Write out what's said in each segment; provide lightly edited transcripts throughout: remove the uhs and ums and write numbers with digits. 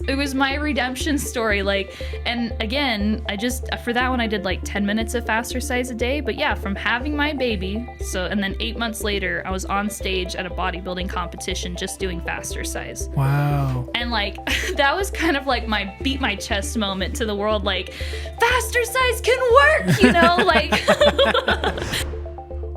It was my redemption story. And again, for that one, I did 10 minutes of Fastercise a day. But yeah, from having my baby, and then 8 months later, I was on stage at a bodybuilding competition just doing Fastercise. Wow. And that was kind of my beat my chest moment to the world. Fastercise can work,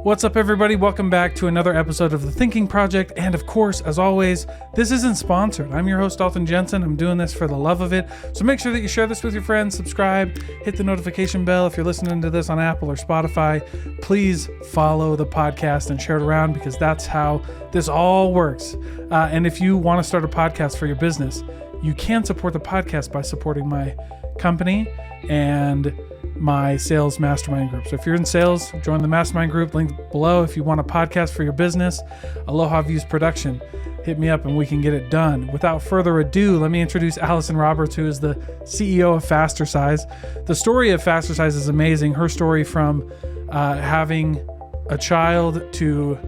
What's up, everybody? Welcome back to another episode of The Thinking Project. And of course, as always, this isn't sponsored. I'm your host, Allison Jensen. I'm doing this for the love of it. So make sure that you share this with your friends, subscribe, hit the notification bell. If you're listening to this on Apple or Spotify, please follow the podcast and share it around, because that's how this all works. And if you want to start a podcast for your business, you can support the podcast by supporting my company and my sales mastermind group. So if you're in sales, join the mastermind group, link below. If you want a podcast for your business, Aloha Views Production, hit me up and we can get it done. Without further ado, let me introduce Allison Roberts, who is the CEO of Fastercise. The story of Fastercise is amazing. Her story from having a child to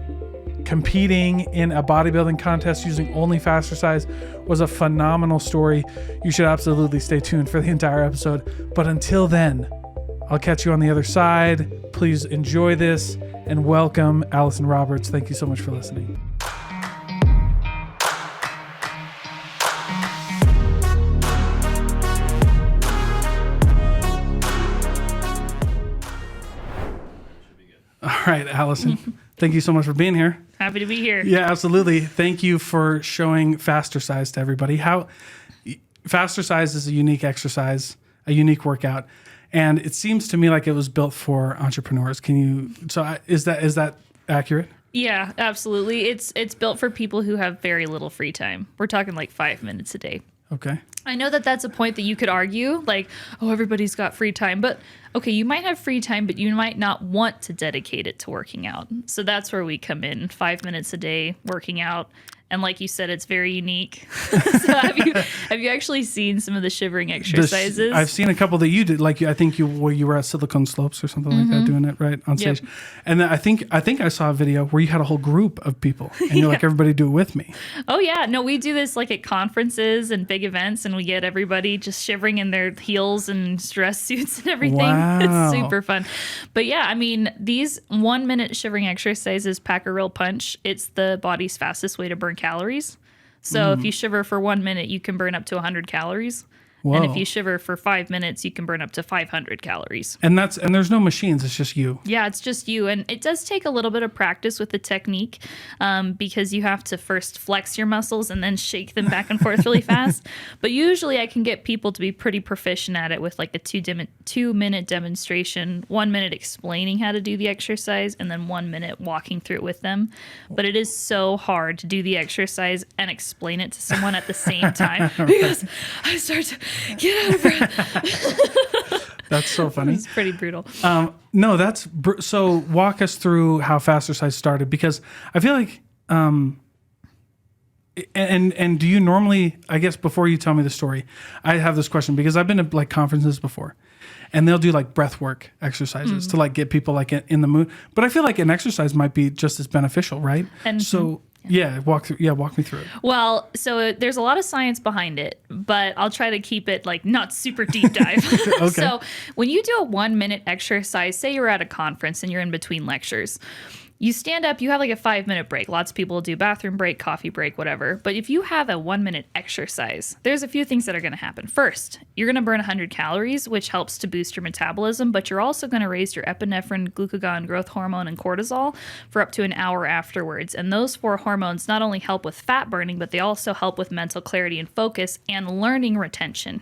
competing in a bodybuilding contest using only Fastercise was a phenomenal story. You should absolutely stay tuned for the entire episode. But until then, I'll catch you on the other side. Please enjoy this and welcome Allison Roberts. Thank you so much for listening. All right, Allison, thank you so much for being here. Happy to be here. Yeah, absolutely. Thank you for showing Fastercise to everybody. Fastercise is a unique exercise, a unique workout. And it seems to me like it was built for entrepreneurs. Is that accurate? Yeah, absolutely. It's built for people who have very little free time. We're talking 5 minutes a day. Okay. I know that that's a point that you could argue, everybody's got free time. But okay, you might have free time, but you might not want to dedicate it to working out. So that's where we come in. 5 minutes a day working out. And like you said, it's very unique. So have you actually seen some of the shivering exercises? I've seen a couple that you did. I think you were at Silicon Slopes or something like that, doing it right on stage. Yep. And then I think I saw a video where you had a whole group of people, and you're everybody do it with me. Oh yeah, no, we do this at conferences and big events, and we get everybody just shivering in their heels and dress suits and everything. Wow. It's super fun. But yeah, I mean, these 1 minute shivering exercises pack a real punch. It's the body's fastest way to burn calories. So if you shiver for 1 minute, you can burn up to 100 calories. Whoa. And if you shiver for 5 minutes, you can burn up to 500 calories. And there's no machines. It's just you. Yeah, it's just you. And it does take a little bit of practice with the technique because you have to first flex your muscles and then shake them back and forth really fast. But usually I can get people to be pretty proficient at it with a 2 minute demonstration, 1 minute explaining how to do the exercise, and then 1 minute walking through it with them. But it is so hard to do the exercise and explain it to someone at the same time because I start to get out of breath. That's so funny. It's pretty brutal. No, so walk us through how Fastercise started, because I feel like, and do you normally, I guess before you tell me the story, I have this question because I've been to conferences before, and they'll do breath work exercises to get people in the mood. But I feel like an exercise might be just as beneficial, right? And so walk me through it. Well, so there's a lot of science behind it, but I'll try to keep it not super deep dive. Okay. So when you do a 1 minute exercise, say you're at a conference and you're in between lectures, you stand up, you have a 5 minute break. Lots of people do bathroom break, coffee break, whatever. But if you have a 1 minute exercise, there's a few things that are going to happen. First, you're going to burn 100 calories, which helps to boost your metabolism, but you're also going to raise your epinephrine, glucagon, growth hormone, and cortisol for up to an hour afterwards. And those 4 hormones not only help with fat burning, but they also help with mental clarity and focus and learning retention.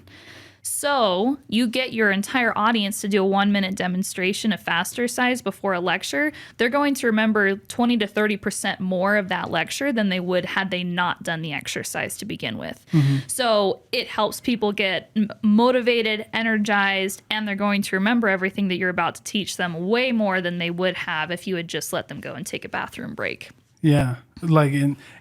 So you get your entire audience to do a 1 minute demonstration of Fastercise before a lecture. They're going to remember 20 to 30% more of that lecture than they would had they not done the exercise to begin with. Mm-hmm. So it helps people get motivated, energized, and they're going to remember everything that you're about to teach them way more than they would have if you had just let them go and take a bathroom break. Yeah.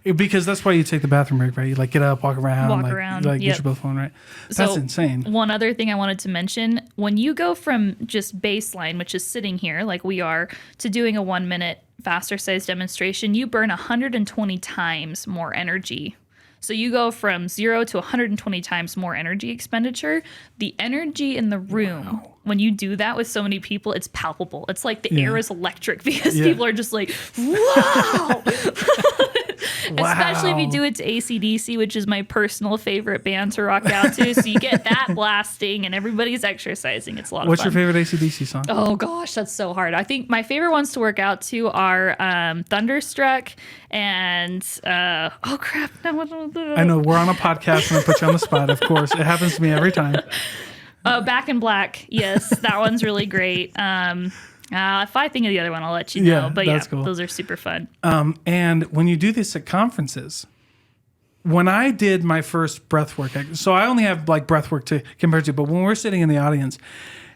Because that's why you take the bathroom break, right? You get up, walk around, get your bill phone, right? That's insane. One other thing I wanted to mention, when you go from just baseline, which is sitting here like we are, to doing a 1 minute Fastercise demonstration, you burn 120 times more energy. So you go from 0 to 120 times more energy expenditure. The energy in the room, when you do that with so many people, it's palpable. It's like the air is electric because people are just like, wow. Especially if you do it to AC/DC, which is my personal favorite band to rock out to. So you get that blasting and everybody's exercising. It's a lot of fun. What's your favorite AC/DC song? Oh gosh, that's so hard. I think my favorite ones to work out to are Thunderstruck and oh crap. I know we're on a podcast and I put you on the spot. Of course, it happens to me every time. Back in Black. Yes, that one's really great. If I think of the other one, I'll let you know. But yeah, cool. Those are super fun. And when you do this at conferences, when I did my first breath work, so I only have like breath work to compare to, but when we're sitting in the audience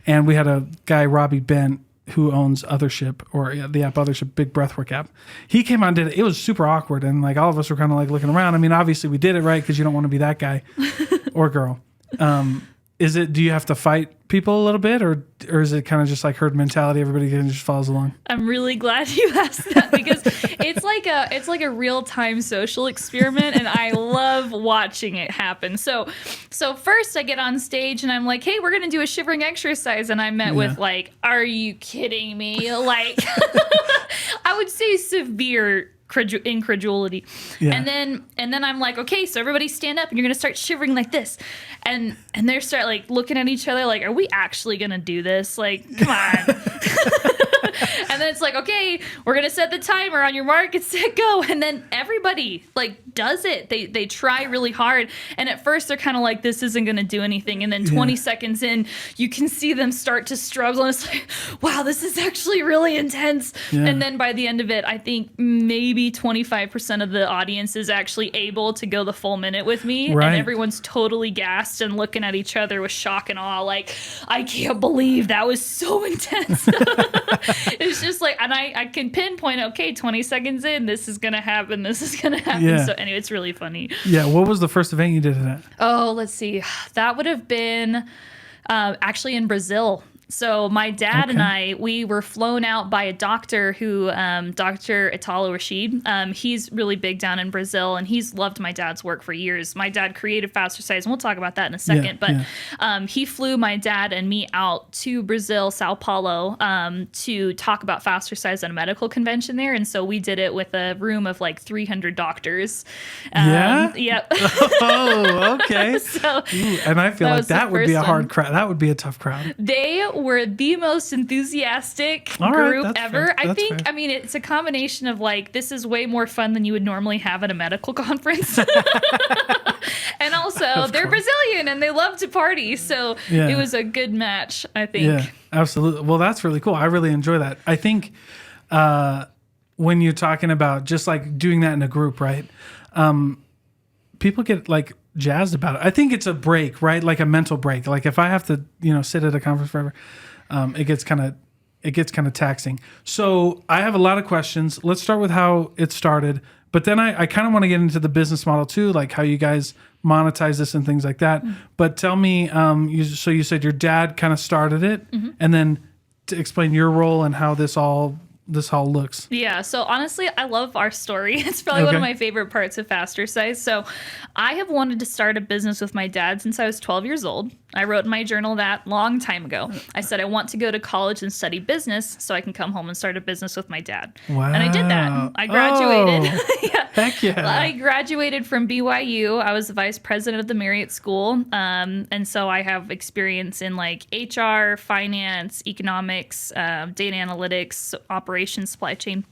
and we had a guy, Robbie Bent, who owns Othership, or the app Othership, big breathwork app. He came on and did it. It was super awkward. And like all of us were kind of like looking around. I mean, obviously we did it right because you don't want to be that guy or girl. Do you have to fight people a little bit, or is it kind of just like herd mentality? Everybody kind of just follows along. I'm really glad you asked that because it's like a real-time social experiment, and I love watching it happen. So first I get on stage and I'm like, hey, we're gonna do a shivering exercise, and I met with like, are you kidding me? Like, I would say severe incredulity. And then I'm like, okay, so everybody stand up and you're gonna start shivering like this, and they start like looking at each other like, are we actually gonna do this? Like, come on. And then it's like, okay, we're gonna set the timer on your mark, get set, go. And then everybody like does it. They try really hard, and at first they're kind of like, this isn't gonna do anything, and then 20 seconds in you can see them start to struggle, and it's like, wow, this is actually really intense. And then by the end of it, I think maybe 25% of the audience is actually able to go the full minute with me, and everyone's totally gassed and looking at each other with shock and awe, like, I can't believe that was so intense. It's just like, and I can pinpoint, okay, 20 seconds in, this is gonna happen. So anyway, it's really funny. Yeah. What was the first event you did at? Oh, let's see. That would have been actually in Brazil. So my dad and I, we were flown out by a doctor who, Dr. Italo Rashid. He's really big down in Brazil, and he's loved my dad's work for years. My dad created Fastercise, and we'll talk about that in a second. He flew my dad and me out to Brazil, Sao Paulo, to talk about Fastercise at a medical convention there. And so we did it with a room of like 300 doctors. Yep. Oh, okay. And I feel like that would be a hard crowd. That would be a tough crowd. They were the most enthusiastic group ever. I think, I mean, it's a combination of like, this is way more fun than you would normally have at a medical conference. And also, they're Brazilian and they love to party. So it was a good match, I think. Yeah, absolutely. Well, that's really cool. I really enjoy that. I think when you're talking about just like doing that in a group, right? People get like jazzed about it. I think it's a break, right? Like a mental break. Like if I have to, sit at a conference forever, it gets kind of taxing. So I have a lot of questions. Let's start with how it started, but then I kind of want to get into the business model too, like how you guys monetize this and things like that. But tell me, you said your dad kind of started it, and then to explain your role and how this all looks. Yeah, so honestly, I love our story. It's probably one of my favorite parts of Fastercise. So I have wanted to start a business with my dad since I was 12 years old. I wrote in my journal that long time ago. I said I want to go to college and study business so I can come home and start a business with my dad. Wow. And I did that. I graduated. Heck yeah. I graduated from BYU. I was the vice president of the Marriott School. And so I have experience in like HR, finance, economics, data analytics, operations, supply chain.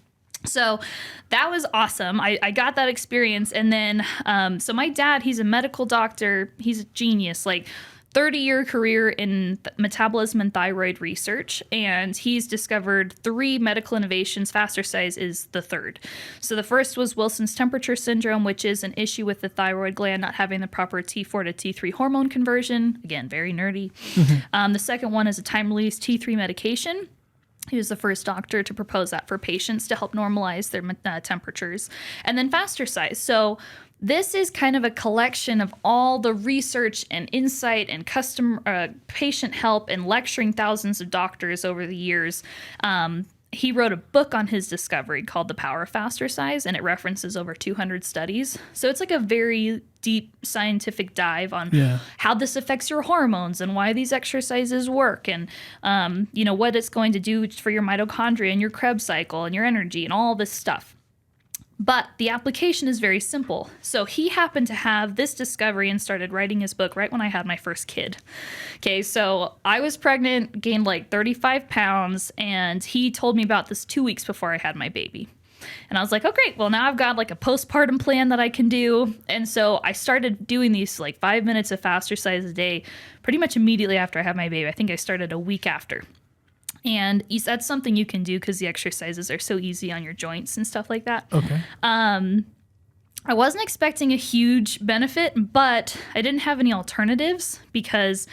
So that was awesome. I got that experience. And then, so my dad, he's a medical doctor. He's a genius, like 30-year career in metabolism and thyroid research. And he's discovered 3 medical innovations. Fastercise is the third. So the first was Wilson's temperature syndrome, which is an issue with the thyroid gland not having the proper T4 to T3 hormone conversion. Again, very nerdy. The second one is a time-release T3 medication. He was the first doctor to propose that for patients to help normalize their temperatures. And then Fastercise. So this is kind of a collection of all the research and insight and patient help and lecturing thousands of doctors over the years he wrote a book on his discovery called The Power of Fastercise, and it references over 200 studies. So it's like a very deep scientific dive on how this affects your hormones and why these exercises work, and what it's going to do for your mitochondria and your Krebs cycle and your energy and all this stuff. But the application is very simple. So he happened to have this discovery and started writing his book right when I had my first kid. Okay, so I was pregnant, gained like 35 pounds, and he told me about this 2 weeks before I had my baby. And I was like, oh, great. Well, now I've got like a postpartum plan that I can do. And so I started doing these like 5 minutes of Fastercise a day pretty much immediately after I had my baby. I think I started a week after. And that's something you can do because the exercises are so easy on your joints and stuff like that. Okay. I wasn't expecting a huge benefit, but I didn't have any alternatives because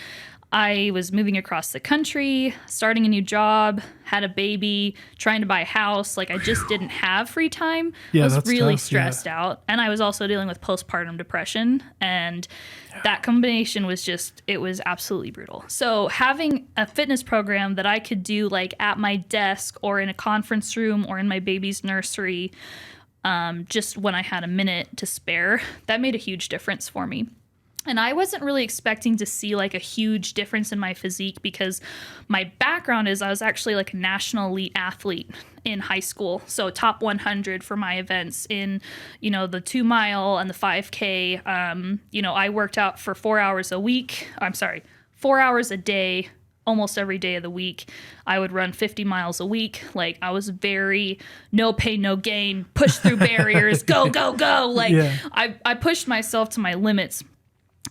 I was moving across the country, starting a new job, had a baby, trying to buy a house. Like, I just didn't have free time. I was really stressed out. And I was also dealing with postpartum depression. And that combination was it was absolutely brutal. So having a fitness program that I could do like at my desk or in a conference room or in my baby's nursery, just when I had a minute to spare, that made a huge difference for me. And I wasn't really expecting to see like a huge difference in my physique because my background is I was actually like a national elite athlete in high school. So top 100 for my events in, the 2 mile and the 5K. I worked out for 4 hours a week. 4 hours a day, almost every day of the week. I would run 50 miles a week. Like, I was very no pain, no gain, push through barriers, go, go, go. Like, I pushed myself to my limits.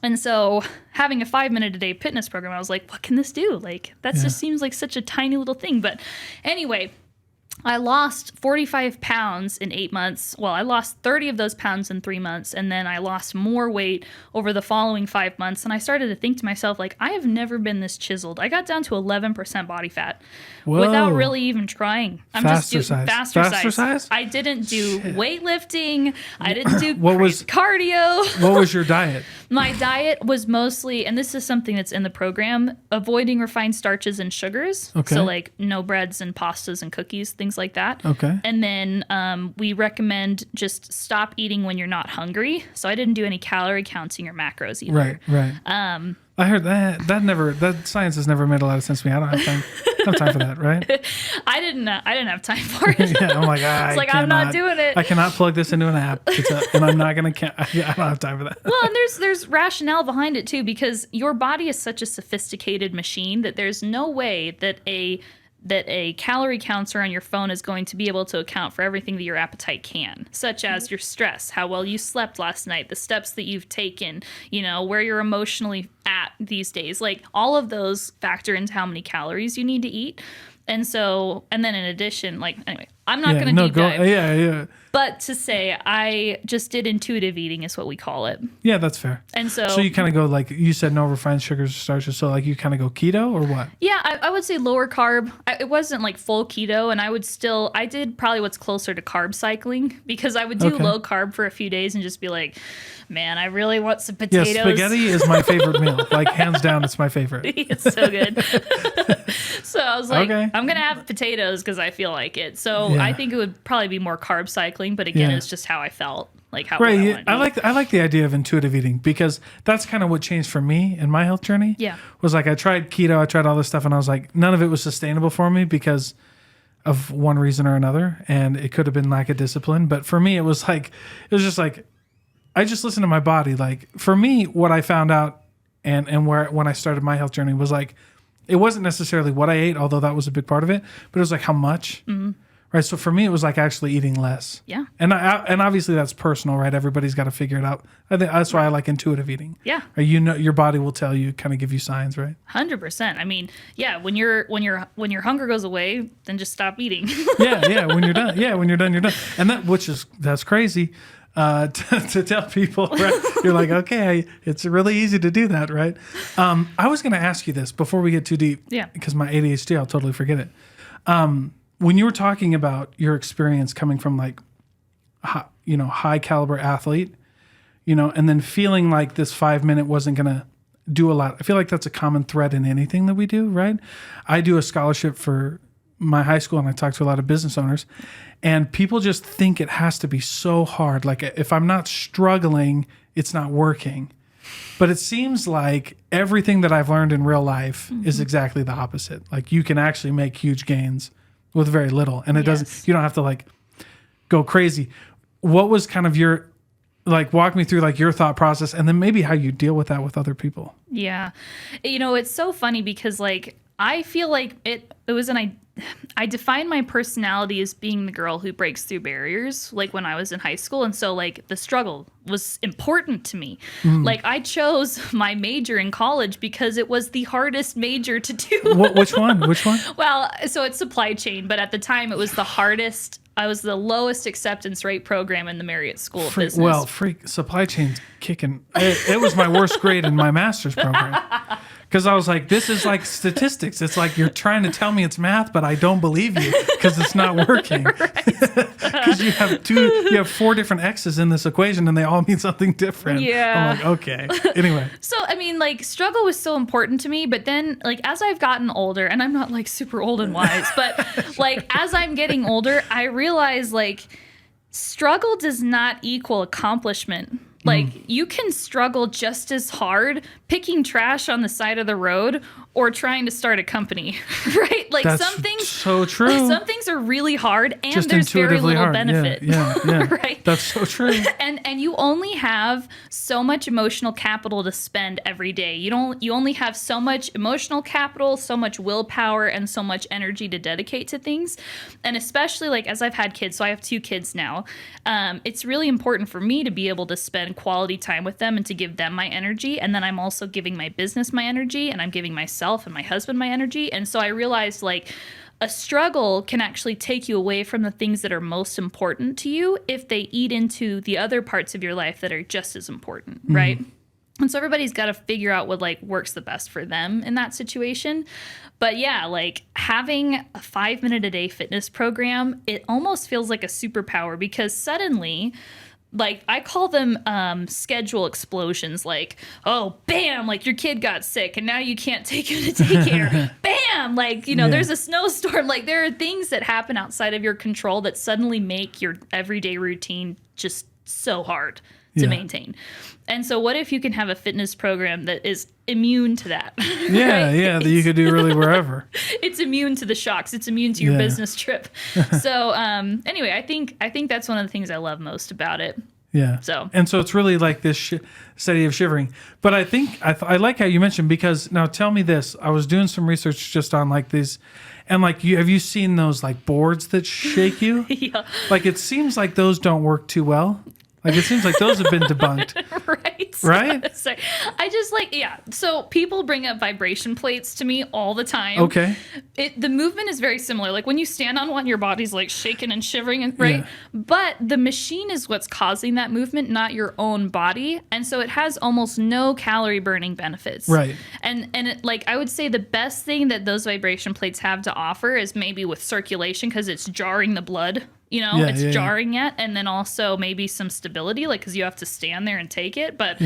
And so having a 5 minute a day fitness program, I was like, what can this do? Like, that just seems like such a tiny little thing. But anyway, I lost 45 pounds in 8 months. Well, I lost 30 of those pounds in 3 months. And then I lost more weight over the following 5 months. And I started to think to myself, like, I have never been this chiseled. I got down to 11% body fat without really even trying. I'm just doing Fastercise. I didn't do weightlifting. I didn't do cardio. What was your diet? My diet was mostly, and this is something that's in the program, avoiding refined starches and sugars. Okay. So like no breads and pastas and cookies, things like that. Okay. And then we recommend just stop eating when you're not hungry. So I didn't do any calorie counting or macros either. Right. I heard that science has never made a lot of sense to me. I don't have time. I don't have time for that, right? I didn't have time for it. I'm like, I'm not doing it. I cannot plug this into an app, and I'm not going to. I don't have time for that. Well, and there's rationale behind it too, because your body is such a sophisticated machine that there's no way that a calorie counter on your phone is going to be able to account for everything that your appetite can, such as your stress, how well you slept last night, the steps that you've taken, where you're emotionally at these days. Like, all of those factor into how many calories you need to eat. And then in addition, anyway, I'm not going to deep dive. Yeah. But to say, I just did intuitive eating is what we call it. Yeah, that's fair. And so you kind of go, like you said, no refined sugars or starches. So like you kind of go keto or what? Yeah, I would say lower carb. It wasn't like full keto, and I did probably what's closer to carb cycling, because I would do low carb for a few days and just be like, man, I really want some potatoes. Yeah, spaghetti is my favorite meal. Like, hands down, it's my favorite. It's so good. So I was like, I'm going to have potatoes because I feel like it. So I think it would probably be more carb cycling, but again, it's just how I felt. Like how I like the idea of intuitive eating, because that's kind of what changed for me in my health journey. Yeah. Was like, I tried keto, I tried all this stuff, and I was like, none of it was sustainable for me because of one reason or another. And it could have been lack of discipline. But for me, it was just like, I just listened to my body. Like, for me, what I found out and when I started my health journey was like, it wasn't necessarily what I ate, although that was a big part of it, but it was like how much. Mm-hmm. Right. So for me, it was like actually eating less. Yeah. And obviously that's personal, right? Everybody's got to figure it out. I think that's why I like intuitive eating. Yeah. Right? Your body will tell you, kind of give you signs, right? 100%. I mean, yeah. When your hunger goes away, then just stop eating. Yeah. When you're done. Yeah. When you're done, you're done. And that's crazy. To tell people, right? You're like, okay, it's really easy to do that, right? I was going to ask you this before we get too deep, because my ADHD, I'll totally forget it. When you were talking about your experience coming from like, high caliber athlete, and then feeling like this 5 minute wasn't going to do a lot. I feel like that's a common thread in anything that we do, right? I do a scholarship for my high school and I talk to a lot of business owners, and people just think it has to be so hard. Like if I'm not struggling, it's not working. But it seems like everything that I've learned in real life is exactly the opposite. Like you can actually make huge gains with very little, and it doesn't, you don't have to like go crazy. What was kind of your, like, walk me through like your thought process, and then maybe how you deal with that with other people? Yeah. It's so funny because like, I feel like it was I defined my personality as being the girl who breaks through barriers, like when I was in high school. And so like the struggle was important to me. Like I chose my major in college because it was the hardest major to do. Which one? Well, so it's supply chain, but at the time it was the hardest. I was the lowest acceptance rate program in the Marriott School of Business. Well, supply chain's kicking. It was my worst grade in my master's program. Because I was like, this is like statistics. It's like you're trying to tell me it's math, but I don't believe you because it's not working. Because you have 4 different X's in this equation and they all mean something different. Yeah. I'm like, okay. Anyway. So, I mean, like, struggle was so important to me. But then, like, as I've gotten older, and I'm not like super old and wise, but like, as I'm getting older, I realize like struggle does not equal accomplishment. Like, you can struggle just as hard picking trash on the side of the road or trying to start a company, right? Like, That's some things so true. Some things are really hard, and just there's very little hard. benefit. Yeah. Right? That's so true. And you only have so much emotional capital to spend every day. You only have so much emotional capital, so much willpower, and so much energy to dedicate to things. And especially like as I've had kids, so I have 2 kids now. It's really important for me to be able to spend quality time with them and to give them my energy. And then I'm also giving my business my energy, and I'm giving myself and my husband my energy. And so I realized like a struggle can actually take you away from the things that are most important to you if they eat into the other parts of your life that are just as important, right? And so everybody's got to figure out what like works the best for them in that situation. But yeah, like having a 5-minute a day fitness program, it almost feels like a superpower because suddenly, like I call them schedule explosions. Like, oh, bam, like your kid got sick and now you can't take him to daycare. Bam, like, there's a snowstorm. Like there are things that happen outside of your control that suddenly make your everyday routine just so hard to maintain. And so what if you can have a fitness program that is immune to that? Yeah, that you could do really wherever. It's immune to the shocks. It's immune to your business trip. So anyway, I think that's one of the things I love most about it. Yeah. So it's really like this study of shivering. But I think I like how you mentioned, because now tell me this. I was doing some research just on like these, and like have you seen those like boards that shake you? Yeah. Like it seems like those don't work too well. Like it seems like those have been debunked. Right? So I just like, so people bring up vibration plates to me all the time. Okay. The movement is very similar. Like when you stand on one, your body's like shaking and shivering, right? Yeah. But the machine is what's causing that movement, not your own body. And so it has almost no calorie burning benefits. Right. And like I would say the best thing that those vibration plates have to offer is maybe with circulation, because it's jarring the blood. It's jarring it, and then also maybe some stability, like because you have to stand there and take it. But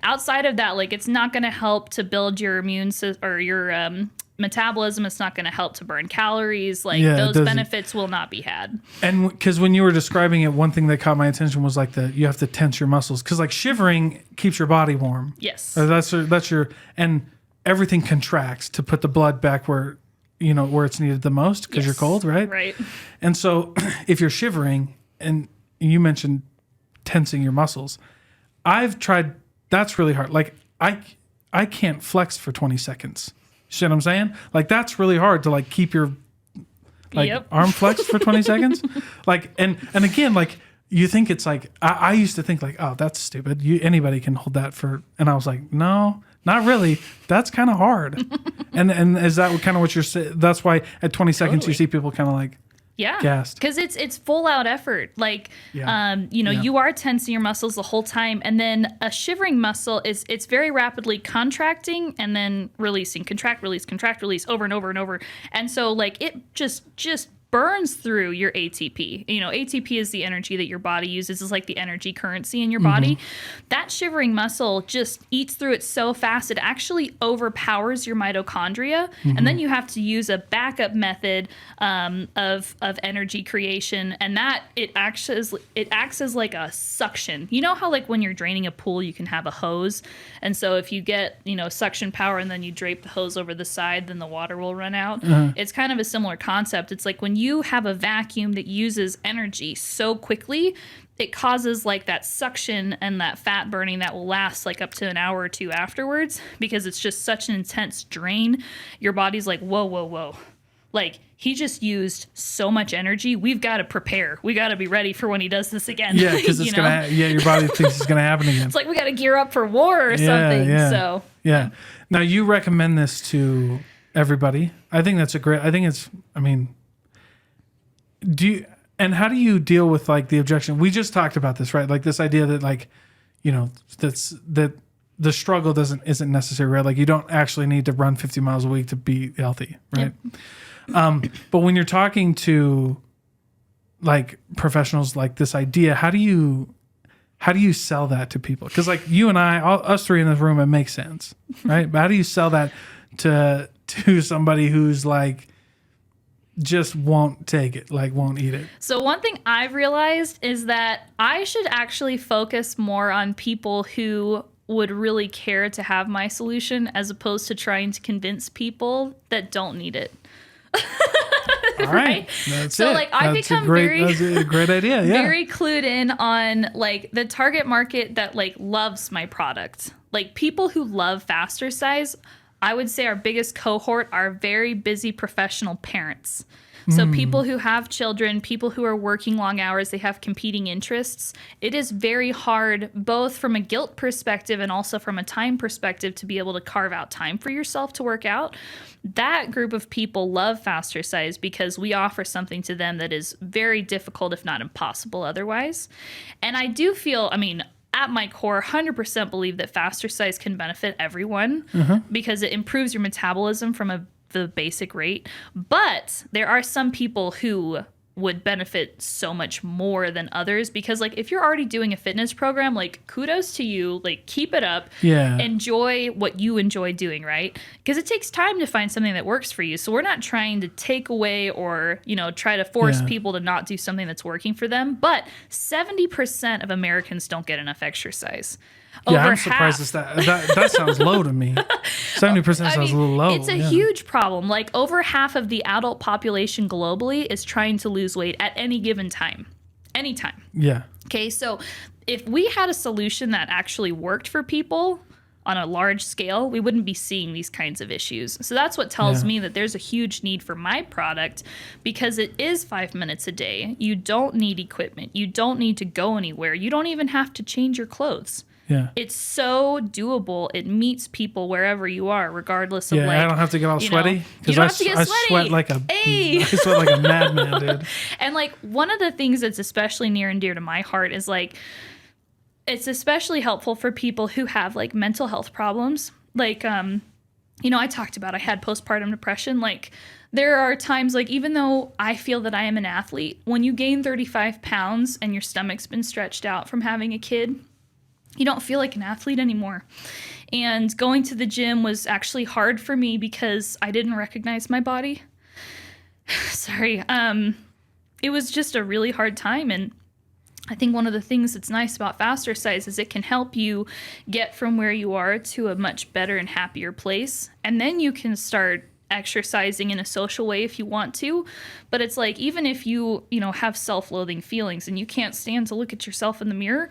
outside of that, like it's not going to help to build your immune system or your metabolism. It's not going to help to burn calories. Like those benefits will not be had. And because when you were describing it, one thing that caught my attention was like you have to tense your muscles, because like shivering keeps your body warm. Yes, that's your and everything contracts to put the blood back where it's needed the most, because you're cold, right? Right. And so if you're shivering, and you mentioned tensing your muscles, I've tried, that's really hard. Like I can't flex for 20 seconds. You see what I'm saying? Like that's really hard to like keep your arm flexed for 20 seconds. Like, and again, like you think it's like, I used to think like, oh, that's stupid. Anybody can hold that for, and I was like, no, not really. That's kind of hard. and is that kind of what you're saying? That's why at 20 seconds you see people kind of like gassed. Because it's full out effort. Like, you are tensing your muscles the whole time, and then a shivering muscle it's very rapidly contracting and then releasing, contract, release, over and over and over. And so like it just burns through your ATP. You know, ATP is the energy that your body uses. It's like the energy currency in your body. That shivering muscle just eats through it so fast, it actually overpowers your mitochondria. And then you have to use a backup method of energy creation. And that it acts as like a suction. You know how like when you're draining a pool, you can have a hose. And so if you get, you know, suction power and then you drape the hose over the side, then the water will run out. It's kind of a similar concept. It's like when you have a vacuum that uses energy so quickly, it causes like that suction and that fat burning that will last like up to an hour or two afterwards, because it's just such an intense drain. Your body's like, whoa. Like, he just used so much energy. We've got to prepare. We got to be ready for when he does this again. Yeah, because it's going to, your body thinks it's going to happen again. It's like we got to gear up for war or something. Yeah. So, yeah. Now, you recommend this to everybody. I think that's and how do you deal with like the objection? We just talked about this, right? Like this idea that like, you know, that the struggle isn't necessary, right? Like you don't actually need to run 50 miles a week to be healthy, right? Yep. But when you're talking to like professionals, like this idea, how do you sell that to people? Because like you and us three in this room, it makes sense, right? But how do you sell that to somebody who's like, just won't take it, like won't eat it? So one thing I've realized is that I should actually focus more on people who would really care to have my solution, as opposed to trying to convince people that don't need it. All right. That's so it. like I become that's a great idea. Yeah. Very clued in on like the target market that like loves my product. Like people who love Fastercise, I would say our biggest cohort are very busy professional parents. So people who have children, people who are working long hours, they have competing interests. It is very hard, both from a guilt perspective and also from a time perspective, to be able to carve out time for yourself to work out. That group of people love Fastercise because we offer something to them that is very difficult, if not impossible otherwise. And I do feel, at my core, 100% believe that Fastercise can benefit everyone because it improves your metabolism from the basic rate. But there are some people who would benefit so much more than others, because like if you're already doing a fitness program, like kudos to you, like keep it up. Enjoy what you enjoy doing, right? Because it takes time to find something that works for you. So we're not trying to take away or, try to force people to not do something that's working for them. But 70% of Americans don't get enough exercise. I'm surprised that sounds low to me. 70% sounds a little low. It's a huge problem. Like over half of the adult population globally is trying to lose weight at any given time. Anytime. Yeah. Okay, so if we had a solution that actually worked for people on a large scale, we wouldn't be seeing these kinds of issues. So that's what tells me that there's a huge need for my product, because it is 5 minutes a day. You don't need equipment. You don't need to go anywhere. You don't even have to change your clothes. Yeah. It's so doable. It meets people wherever you are, regardless of I don't have to get all sweaty, because I sweat like a madman, dude. And like one of the things that's especially near and dear to my heart is like, it's especially helpful for people who have like mental health problems. Like, I talked about, I had postpartum depression. Like there are times, like, even though I feel that I am an athlete, when you gain 35 pounds and your stomach's been stretched out from having a kid, you don't feel like an athlete anymore. And going to the gym was actually hard for me because I didn't recognize my body. Sorry. It was just a really hard time. And I think one of the things that's nice about Fastercise is it can help you get from where you are to a much better and happier place. And then you can start exercising in a social way if you want to. But it's like, even if you have self-loathing feelings and you can't stand to look at yourself in the mirror,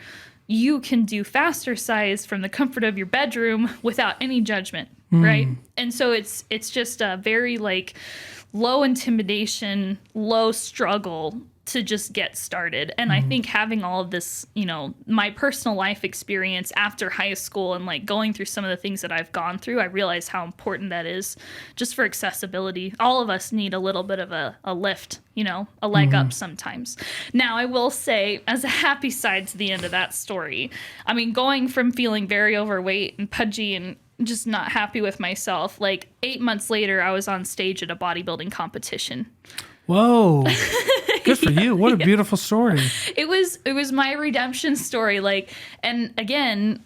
you can do Fastercise from the comfort of your bedroom without any judgment, right? And so it's just a very like low intimidation, low struggle to just get started. And I think having all of this, my personal life experience after high school and like going through some of the things that I've gone through, I realize how important that is just for accessibility. All of us need a little bit of a lift, a leg up sometimes. Now, I will say, as a happy side to the end of that story, going from feeling very overweight and pudgy and just not happy with myself, like 8 months later, I was on stage at a bodybuilding competition. Whoa. Good for you. What a beautiful story. It was my redemption story. Like, and again,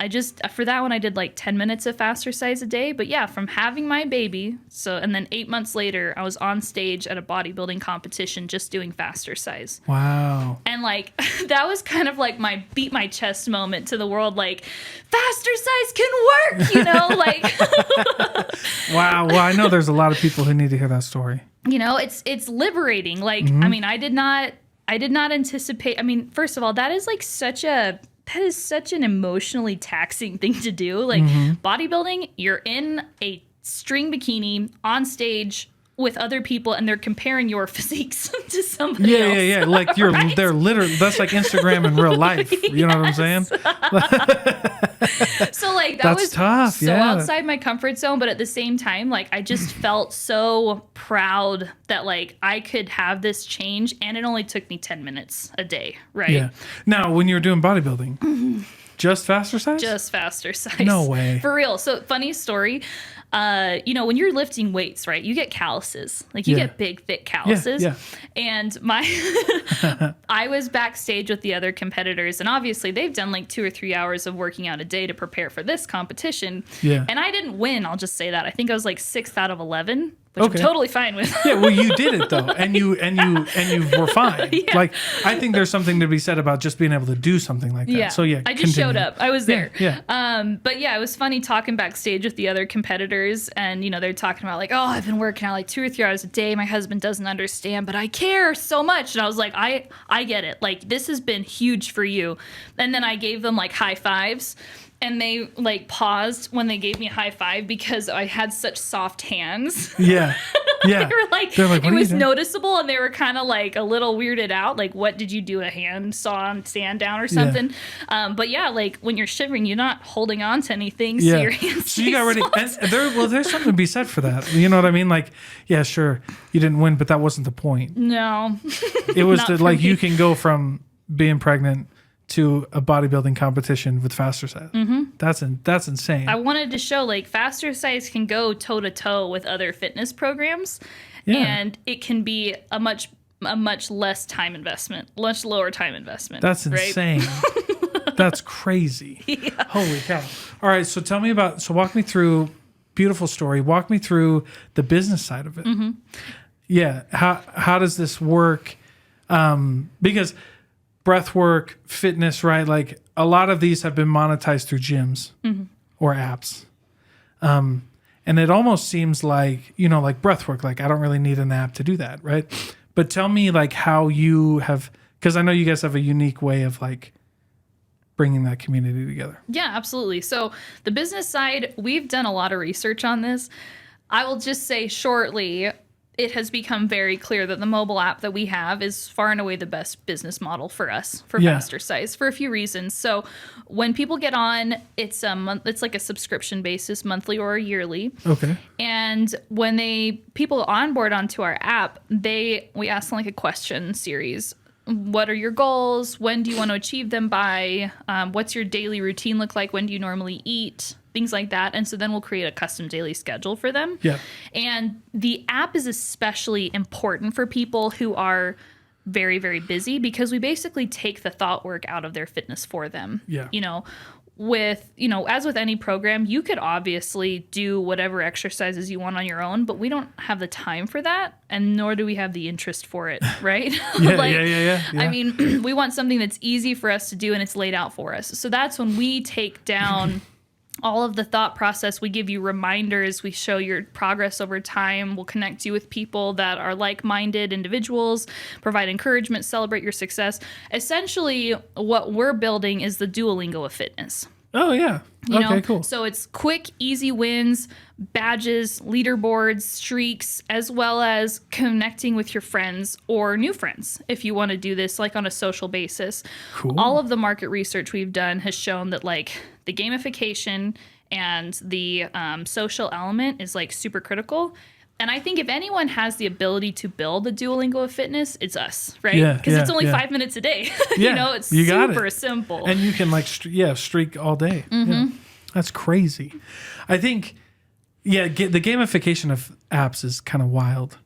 for that one, I did like 10 minutes of Fastercise a day. But yeah, from having my baby. And then 8 months later, I was on stage at a bodybuilding competition just doing Fastercise. Wow. And like, that was kind of like my beat my chest moment to the world. Like, Fastercise can work, like. Wow. Well, I know there's a lot of people who need to hear that story. It's liberating. Like, I mean, I did not anticipate. I mean, first of all, that is such an emotionally taxing thing to do. Like, bodybuilding, you're in a string bikini on stage with other people and they're comparing your physiques to somebody else. Yeah. Like they're literally, that's like Instagram in real life. You know what I'm saying? So like that that's was tough. So outside my comfort zone, but at the same time, like I just felt so proud that like I could have this change, and it only took me 10 minutes a day, right? Yeah. Now, when you were doing bodybuilding, just Fastercise? Just Fastercise. No way. For real. So funny story. When you're lifting weights, right, you get calluses. Like you get big, thick calluses. Yeah. And I was backstage with the other competitors, and obviously they've done like 2 or 3 hours of working out a day to prepare for this competition. Yeah. And I didn't win. I'll just say that. I think I was like 6th out of 11. Which I'm totally fine with. Yeah, well, you did it though, and you were fine. Yeah. Like, I think there's something to be said about just being able to do something like that. Yeah. So I just showed up. I was there. Yeah. But yeah, it was funny talking backstage with the other competitors, and they're talking about like, oh, I've been working out like 2 or 3 hours a day. My husband doesn't understand, but I care so much. And I was like, I get it. Like, this has been huge for you. And then I gave them like high fives. And they like paused when they gave me a high five because I had such soft hands. Yeah. Yeah. They're like it was noticeable, and they were kind of like a little weirded out. Like, what did you do? A hand saw stand down or something? Yeah. But yeah, like when you're shivering, you're not holding on to anything. So your hands. So you got ready. And there's something to be said for that. You know what I mean? Like, yeah, sure, you didn't win, but that wasn't the point. No. It was like you can go from being pregnant to a bodybuilding competition with Fastercise. Mm-hmm. That's insane. I wanted to show like Fastercise can go toe to toe with other fitness programs, and it can be a much less time investment, much lower time investment. That's insane. Right? That's crazy. Yeah. Holy cow! All right, so walk me through, beautiful story. Walk me through the business side of it. Mm-hmm. Yeah, how does this work? Because breath work, fitness, right? Like a lot of these have been monetized through gyms or apps. And it almost seems like, like breath work, like I don't really need an app to do that, right? But tell me like how you have, because I know you guys have a unique way of like bringing that community together. Yeah, absolutely. So the business side, we've done a lot of research on this. I will just say shortly, it has become very clear that the mobile app that we have is far and away the best business model for us, for Fastercise, for a few reasons. So when people get on, it's like a subscription basis, monthly or yearly. Okay. And when people onboard onto our app, we ask them like a question series. What are your goals? When do you want to achieve them by? What's your daily routine look like? When do you normally eat? Things like that. And so then we'll create a custom daily schedule for them. Yeah. And the app is especially important for people who are very, very busy, because we basically take the thought work out of their fitness for them. Yeah. As with any program, you could obviously do whatever exercises you want on your own, but we don't have the time for that, and nor do we have the interest for it, right? Yeah. I mean, we want something that's easy for us to do and it's laid out for us. So that's when we take down all of the thought process. We give you reminders. We show your progress over time. We'll connect you with people that are like-minded individuals, provide encouragement, celebrate your success. Essentially, what we're building is the Duolingo of fitness. Oh, yeah. Cool. So it's quick, easy wins, badges, leaderboards, streaks, as well as connecting with your friends or new friends if you want to do this like on a social basis. Cool. All of the market research we've done has shown that like the gamification and the social element is like super critical. And I think if anyone has the ability to build a Duolingo of fitness, it's us, right? Yeah, because it's only 5 minutes a day. It's super simple. And you can like, streak all day. Mm-hmm. Yeah. That's crazy. I think, the gamification of apps is kind of wild.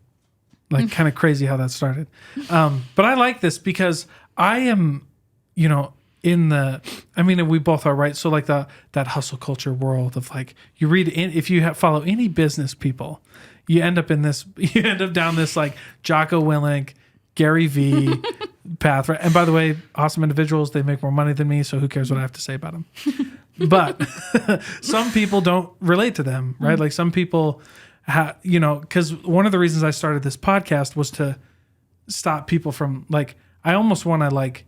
Like kind of crazy how that started. But I like this because I am, you know, we both are, right? So like that hustle culture world of like, you read if you follow any business people, you end up down this like Jocko Willink, Gary Vee path, right? And by the way, awesome individuals, they make more money than me, so who cares what I have to say about them? But some people don't relate to them, right? Like some people, because one of the reasons I started this podcast was to stop people from like, I almost want to like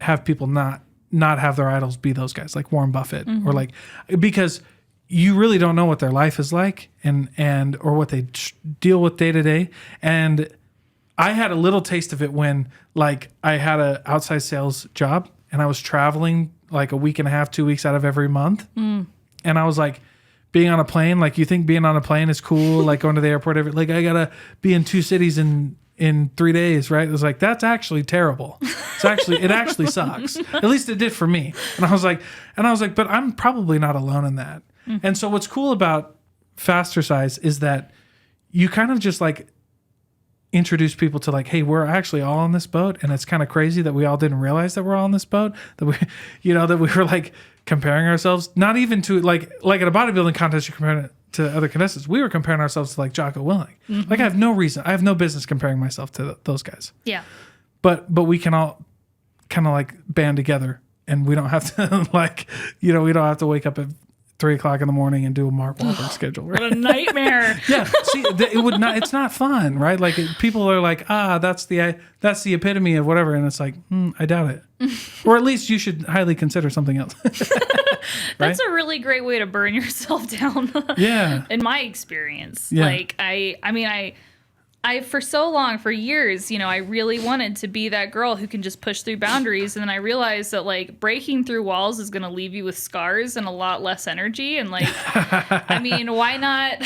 have people not have their idols be those guys like Warren Buffett or like, because you really don't know what their life is like and or what they deal with day to day. And I had a little taste of it when like I had a outside sales job and I was traveling like a week and a half, 2 weeks out of every month. And I was like, being on a plane, like you think being on a plane is cool, like going to the airport, like I gotta be in 2 cities in 3 days, right? It was like, that's actually terrible. It actually sucks. At least it did for me. And I was like, but I'm probably not alone in that. And so what's cool about Fastercise is that you kind of just like introduce people to like, hey, we're actually all on this boat. And it's kind of crazy that we all didn't realize that we're all on this boat, that we were like comparing ourselves, not even to like at a bodybuilding contest, you're comparing it to other contestants. We were comparing ourselves to like Jocko Willink. Like I have no business comparing myself to those guys. Yeah. But we can all kind of like band together and we don't have to like, we don't have to wake up at 3:00 in the morning and do a Mark Wahlberg schedule. Right? What a nightmare. Yeah. See, it would not, it's not fun, right? Like people are like, that's the epitome of whatever. And it's like, I doubt it. Or at least you should highly consider something else. Right? That's a really great way to burn yourself down. Yeah. In my experience. Yeah. Like I for so long, for years, I really wanted to be that girl who can just push through boundaries. And then I realized that like breaking through walls is going to leave you with scars and a lot less energy. And like, why not,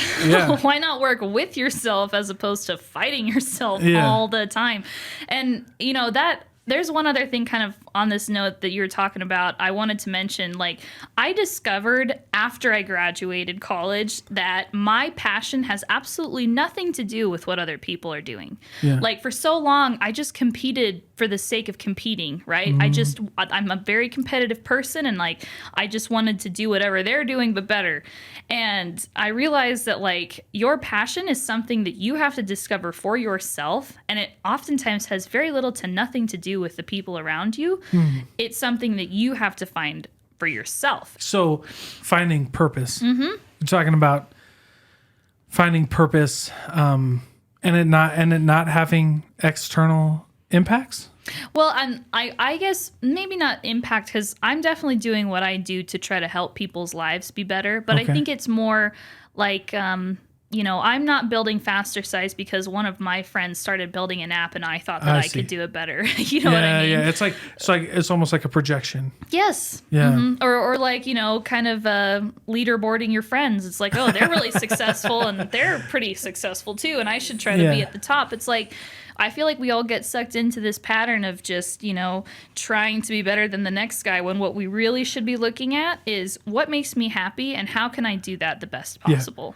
why not work with yourself as opposed to fighting yourself all the time? And there's one other thing kind of on this note that you were talking about. I wanted to mention, like, I discovered after I graduated college that my passion has absolutely nothing to do with what other people are doing. Yeah. Like, for so long, I just competed for the sake of competing, right? I'm a very competitive person, and, like, I just wanted to do whatever they're doing, but better. And I realized that, like, your passion is something that you have to discover for yourself, and it oftentimes has very little to nothing to do with the people around you. It's something that you have to find for yourself. So finding purpose. You're talking about finding purpose and it not having external impacts? Well, I guess maybe not impact, because I'm definitely doing what I do to try to help people's lives be better. But I think it's more like, I'm not building Fastercise because one of my friends started building an app and I thought that I could do it better. You know what I mean? Yeah, it's almost like a projection. Yes. Yeah. Or like, kind of leaderboarding your friends. It's like, oh, they're really successful and they're pretty successful too, and I should try to be at the top. It's like, I feel like we all get sucked into this pattern of just, trying to be better than the next guy, when what we really should be looking at is what makes me happy and how can I do that the best possible,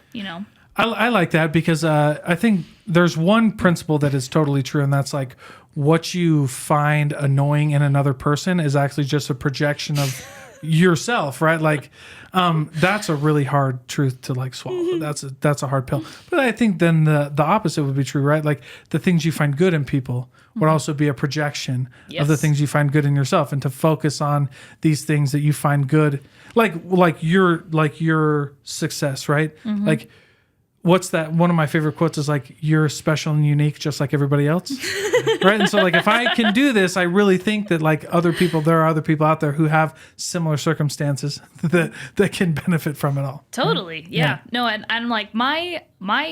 I like that because I think there's one principle that is totally true, and that's like what you find annoying in another person is actually just a projection of yourself, right? Like that's a really hard truth to like swallow. That's a hard pill. But I think then the opposite would be true, right? Like the things you find good in people would also be a projection of the things you find good in yourself, and to focus on these things that you find good, like your success, right? Like, what's that? One of my favorite quotes is like, you're special and unique just like everybody else. Right? And so like, if I can do this, I really think that like there are other people out there who have similar circumstances that can benefit from it all. Totally. Yeah. No, and like my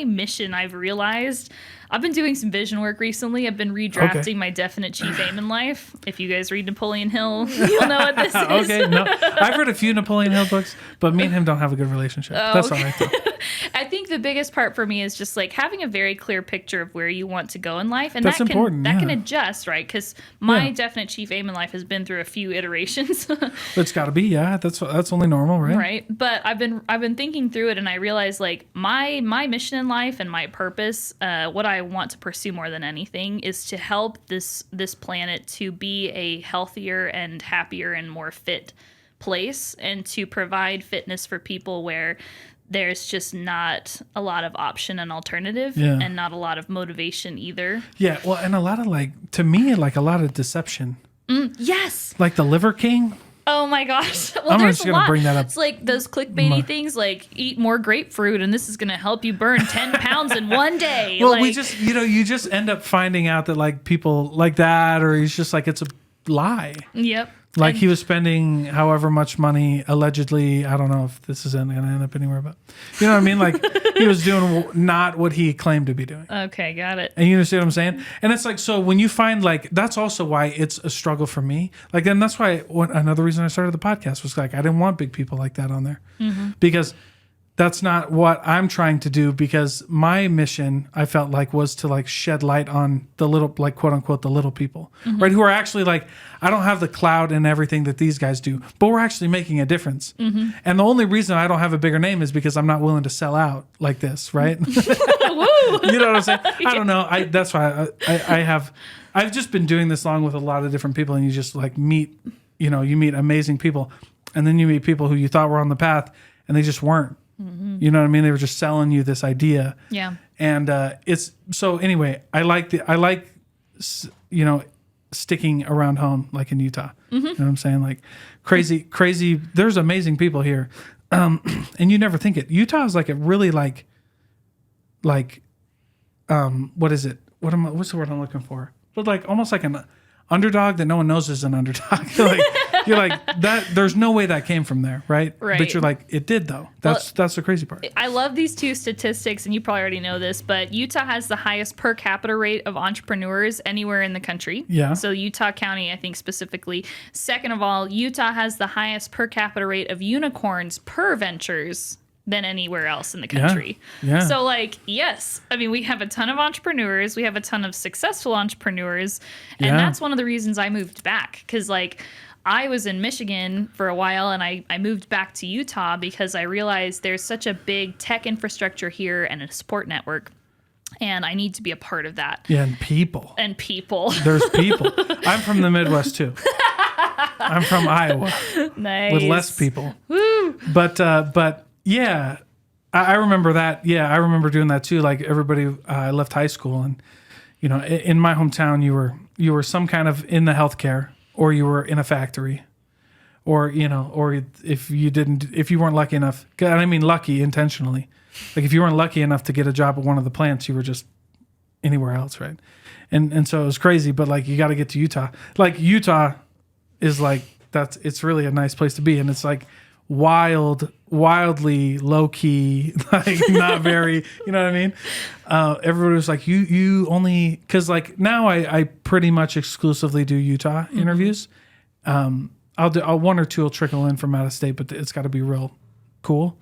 mission, I've realized, I've been doing some vision work recently. I've been redrafting my definite chief aim in life. If you guys read Napoleon Hill, you'll know what this is. No, I've read a few Napoleon Hill books, but me and him don't have a good relationship. That's all right though. I think think the biggest part for me is just like having a very clear picture of where you want to go in life. And That's important, that can adjust, right? Because my definite chief aim in life has been through a few iterations. It's got to be, yeah. That's only normal, right? Right. But I've been thinking through it, and I realized like my mission in life and my purpose, what I want to pursue more than anything is to help this planet to be a healthier and happier and more fit place, and to provide fitness for people where there's just not a lot of option and alternative, and not a lot of motivation either. Yeah, well, and a lot of to me, a lot of deception. Yes. Like the Liver King. Oh my gosh. Well, I'm there's just a going to lot. bring that up. It's like those clickbaity things like eat more grapefruit and this is going to help you burn 10 pounds in one day. Well, we just, you just end up finding out that like people like that, or he's just like, it's a lie. Yep. Like he was spending however much money, allegedly. I don't know if this is going to end up anywhere, but you know what I mean? Like he was doing not what he claimed to be doing. Okay, got it. And you understand what I'm saying? And it's like, so when you find like, that's also why it's a struggle for me. Like, then that's why another reason I started the podcast was like, I didn't want big people like that on there because that's not what I'm trying to do, because my mission, I felt like, was to like shed light on the little, like quote unquote, the little people, right? Who are actually like, I don't have the clout and everything that these guys do, but we're actually making a difference. And the only reason I don't have a bigger name is because I'm not willing to sell out like this, right? You know what I'm saying? I don't know. That's why I've just been doing this long with a lot of different people, and you just like meet, you meet amazing people, and then you meet people who you thought were on the path and they just weren't. You know what I mean? They were just selling you this idea. Yeah. And it's so anyway, I like sticking around home, like in Utah. You know what I'm saying? Like crazy. There's amazing people here. And you never think it. Utah is like a really like what is it? What's the word I'm looking for? But like almost like an underdog that no one knows is an underdog. You're like that. There's no way that came from there, right? Right. But you're like, it did though. That's the crazy part. I love these two statistics, and you probably already know this, but Utah has the highest per capita rate of entrepreneurs anywhere in the country. Yeah. So Utah County, I think specifically. Second of all, Utah has the highest per capita rate of unicorns per ventures than anywhere else in the country. Yeah. So like, yes, I mean, we have a ton of entrepreneurs. We have a ton of successful entrepreneurs. And that's one of the reasons I moved back. Because like, I was in Michigan for a while, and I moved back to Utah because I realized there's such a big tech infrastructure here and a support network. And I need to be a part of that. Yeah, and people. There's people. I'm from the Midwest too. I'm from Iowa. Nice. With less people. Woo. But yeah, I remember that. Yeah, I remember doing that too. Like everybody, I left high school, and in my hometown, you were some kind of in the healthcare, or you were in a factory, or if you weren't lucky enough. And I mean lucky intentionally. Like if you weren't lucky enough to get a job at one of the plants, you were just anywhere else, right? And so it was crazy. But like you got to get to Utah. Like Utah is like it's really a nice place to be, and it's like wildly low key, like not very, you know what I mean? Everybody was like, you only, cause like now I pretty much exclusively do Utah interviews. I'll one or two will trickle in from out of state, but it's got to be real cool,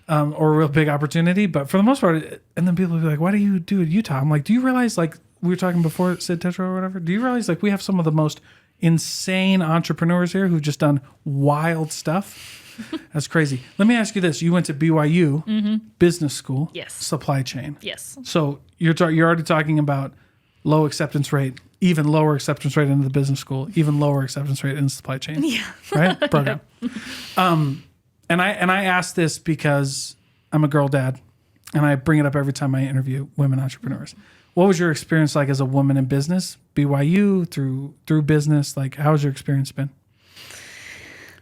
or a real big opportunity. But for the most part, and then people will be like, why do you do it Utah? I'm like, do you realize, like we were talking before, Sid Tetra or whatever, do you realize like we have some of the most insane entrepreneurs here who've just done wild stuff? That's crazy. Let me ask you this. You went to BYU business school. Yes. Supply chain. Yes. So you're already talking about low acceptance rate, even lower acceptance rate into the business school, even lower acceptance rate in the supply chain. Yeah. Right? Program. And I ask this because I'm a girl dad, and I bring it up every time I interview women entrepreneurs. What was your experience like as a woman in business? BYU through business? Like, how's your experience been?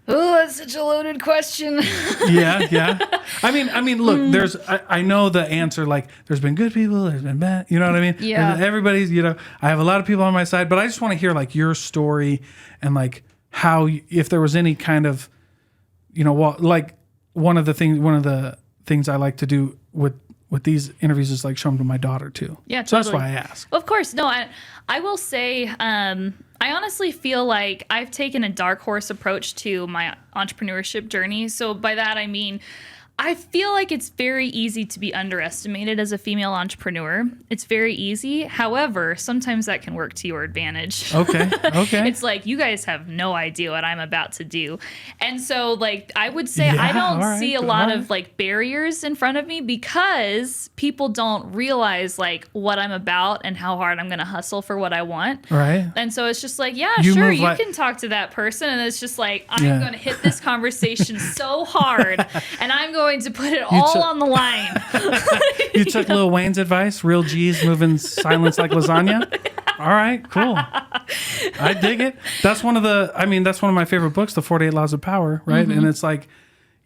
Oh, that's such a loaded question. Yeah. I mean, look, I know the answer, like there's been good people, there's been bad, you know what I mean? Yeah. Everybody's, I have a lot of people on my side, but I just want to hear like your story and like how, if there was any kind of, like one of the things I like to do with these interviews is like show them to my daughter too. Yeah, totally. So that's why I ask. Of course. No, I will say, I honestly feel like I've taken a dark horse approach to my entrepreneurship journey. So by that, I mean, I feel like it's very easy to be underestimated as a female entrepreneur. It's very easy. However, sometimes that can work to your advantage. Okay. It's like, you guys have no idea what I'm about to do. And so, like, I would say I don't see a lot of, like, barriers in front of me because people don't realize, like, what I'm about and how hard I'm going to hustle for what I want. Right. And so it's just like, yeah, sure, you can talk to that person. And it's just like, I'm going to hit this conversation so hard and I'm going to put it all on the line. You took Lil Wayne's advice, real G's moving silence like lasagna. All right, cool. I dig it. That's one of my favorite books, The 48 Laws of Power, right? And it's like,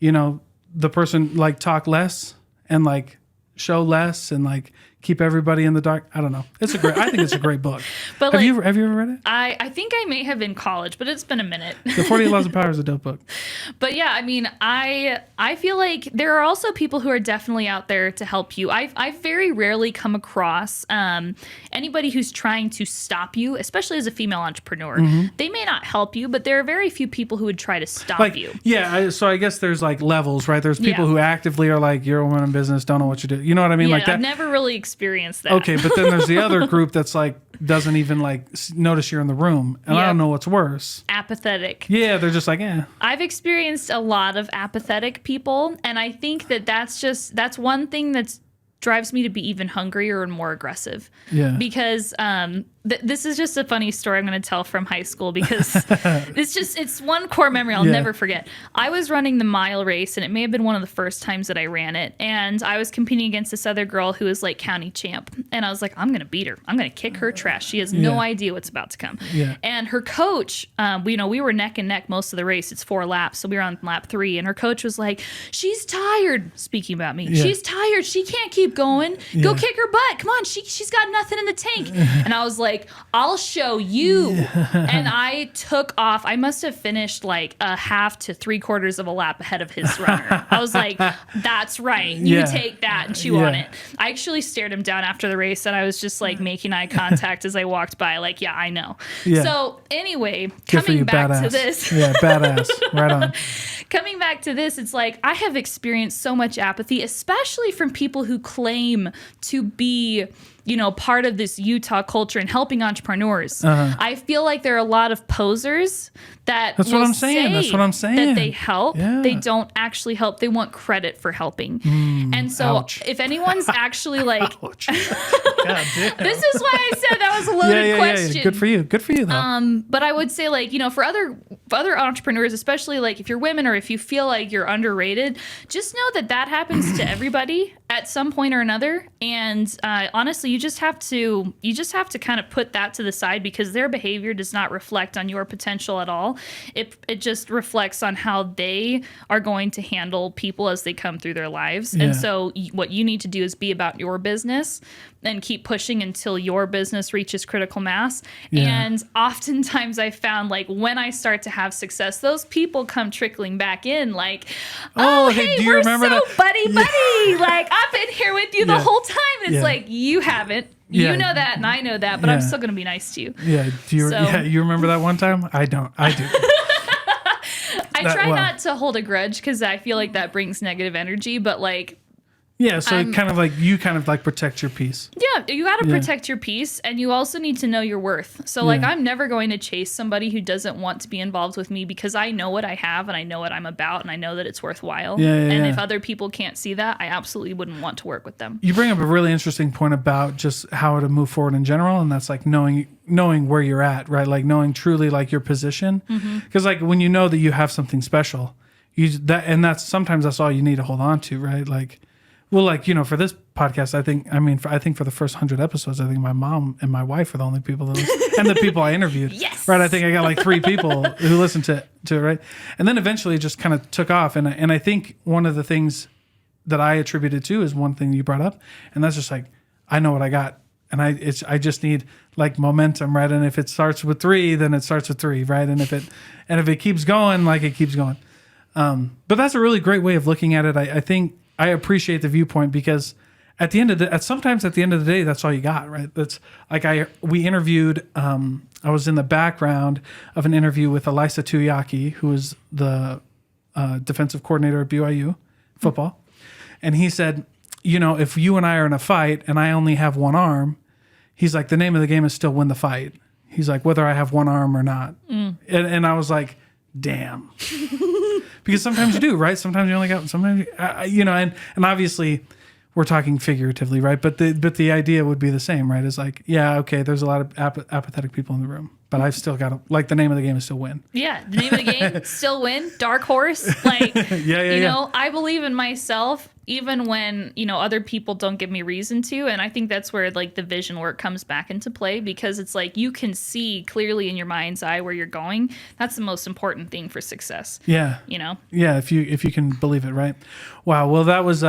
you know, the person like talk less and like show less and like keep everybody in the dark. I don't know. I think it's a great book. But have you ever read it? I think I may have in college, but it's been a minute. The 48 Laws of Power is a dope book. But yeah, I mean, I feel like there are also people who are definitely out there to help you. I very rarely come across anybody who's trying to stop you, especially as a female entrepreneur. They may not help you, but there are very few people who would try to stop you. Yeah, so I guess there's like levels, right? There's people who actively are like, you're a woman in business, don't know what you do. You know what I mean? Yeah, like that. I've never really experienced that. Okay, but then there's the other group that's like doesn't even like notice you're in the room, and I don't know what's worse. Apathetic. Yeah, they're just like, I've experienced a lot of apathetic people, and I think that's one thing that drives me to be even hungrier and more aggressive. Yeah. Because this is just a funny story I'm going to tell from high school because it's one core memory I'll never forget. I was running the mile race, and it may have been one of the first times that I ran it. And I was competing against this other girl who was like county champ. And I was like, I'm going to beat her. I'm going to kick her trash. She has no idea what's about to come. Yeah. And her coach, we were neck and neck most of the race. It's 4 laps. So we were on lap 3. And her coach was like, she's tired. Speaking about me. Yeah. She's tired. She can't keep going. Go kick her butt. Come on. She's got nothing in the tank. And I was like, I'll show you. And I took off. I must have finished like a half to 3/4 of a lap ahead of his runner. I was like, that's right. You take that and chew on it. I actually stared him down after the race, and I was just like making eye contact as I walked by. Like, yeah, I know. Yeah. So anyway, coming back to this. Yeah, badass. Right on. Coming back to this, it's like I have experienced so much apathy, especially from people who claim to be, part of this Utah culture and helping entrepreneurs. I feel like there are a lot of posers That's what I'm saying. That they help. Yeah. They don't actually help. They want credit for helping. And so if anyone's actually like, this is why I said that was a loaded question. Yeah. Good for you though. But I would say like, for other entrepreneurs, especially like if you're women or if you feel like you're underrated, just know that happens to everybody at some point or another. And honestly, you just have to kind of put that to the side because their behavior does not reflect on your potential at all. It just reflects on how they are going to handle people as they come through their lives. Yeah. And so what you need to do is be about your business and keep pushing until your business reaches critical mass. Yeah. And oftentimes I found like when I start to have success, those people come trickling back in like, hey, do you remember that? Buddy. Like I've been here with you the whole time. And it's like, you haven't. You know that and I know that, but I'm still going to be nice to you. Yeah. You remember that one time? I do. I try not to hold a grudge because I feel like that brings negative energy, but like, yeah, so you kind of like protect your peace. Yeah, you got to protect your peace, and you also need to know your worth. So like I'm never going to chase somebody who doesn't want to be involved with me because I know what I have and I know what I'm about and I know that it's worthwhile. And if other people can't see that, I absolutely wouldn't want to work with them. You bring up a really interesting point about just how to move forward in general, and that's like knowing where you're at, right? Like knowing truly like your position. Because like when you know that you have something special, that's all you need to hold on to, right? Like, well, like, for this podcast, I think for the first 100 episodes, I think my mom and my wife are the only people that listen, and the people I interviewed. Yes. Right. I think I got like 3 people who listened to it, right? And then eventually it just kind of took off. And I think one of the things that I attributed to is one thing you brought up. And that's just like, I know what I got. And I just need like momentum, right? And if it starts with 3, then it starts with 3, right? And if it keeps going, like it keeps going. But that's a really great way of looking at it. I think I appreciate the viewpoint because sometimes at the end of the day, that's all you got, right? That's like we interviewed. I was in the background of an interview with Elisa Tuyaki, who is the defensive coordinator at BYU. football. And he said, you know, if you and I are in a fight and I only have one arm, he's like, the name of the game is still win the fight. He's like, whether I have one arm or not. And I was like, damn. Because sometimes you do, right? Sometimes you only got, sometimes, you know, and obviously we're talking figuratively, right? But the idea would be the same, right? It's like, yeah, okay, there's a lot of apathetic people in the room, but I've still got to, like, the name of the game is still win. Yeah, the name of the game, still win, dark horse. Like, you know, I believe in myself even when, you know, other people don't give me reason to. And I think that's where, like, the vision work comes back into play, because it's like you can see clearly in your mind's eye where you're going. That's the most important thing for success. Yeah. You know? Yeah, if you can believe it, right? Wow. Well, that was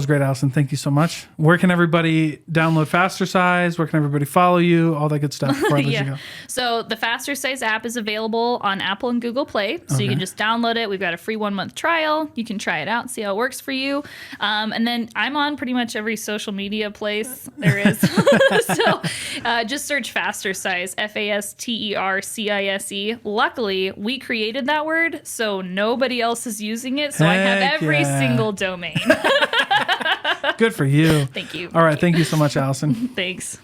great, Allison. Thank you so much. Where can everybody download Fastercise? Where can everybody follow you? All that good stuff before I let you go. So the Fastercise app is available on Apple and Google Play. So you can just download it. We've got a free 1-month trial. You can try it out, see how it works for you. And then I'm on pretty much every social media place there is. So just search Fastercise, Fastercise. Luckily, we created that word, so nobody else is using it. So I have every single domain. Good for you. Thank you. All right. Thank you so much, Allison. Thanks.